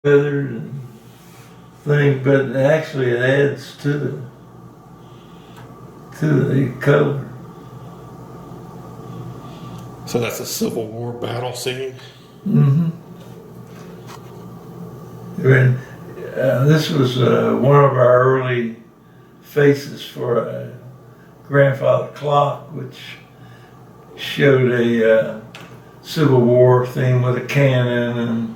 weather and things, but actually it adds to the color. So that's a Civil War battle scene? Mm-hmm. And, this was one of our early faces for a grandfather clock, which showed a Civil War theme with a cannon and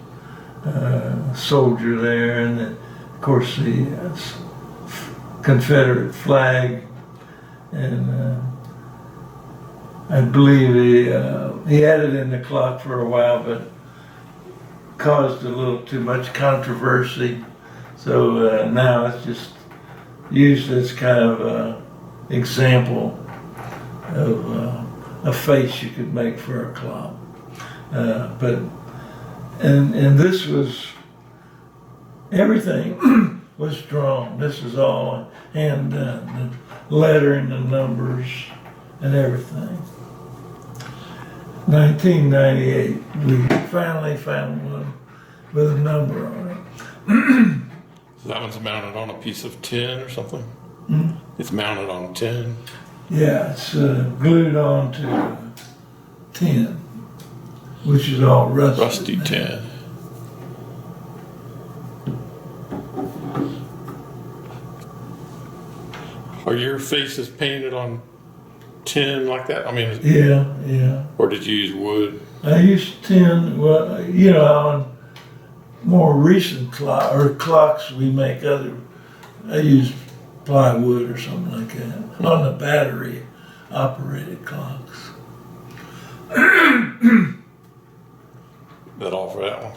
a soldier there, and of course the Confederate flag. And I believe he had it in the clock for a while, but caused a little too much controversy. So now it's just used as kind of an example of a face you could make for a clock. And this was, everything was drawn. This is all hand done, the lettering, the numbers, and everything. 1998, we finally found one with a number on it. So that one's mounted on a piece of tin or something? Hmm? It's mounted on tin? Yeah, it's glued on to tin, which is all rusty. Rusty tin. Are your faces painted on tin like that? I mean, Yeah. or did you use wood? I used tin, well, on more recent clocks we make I use plywood or something like that on the battery operated clocks. That all for that one?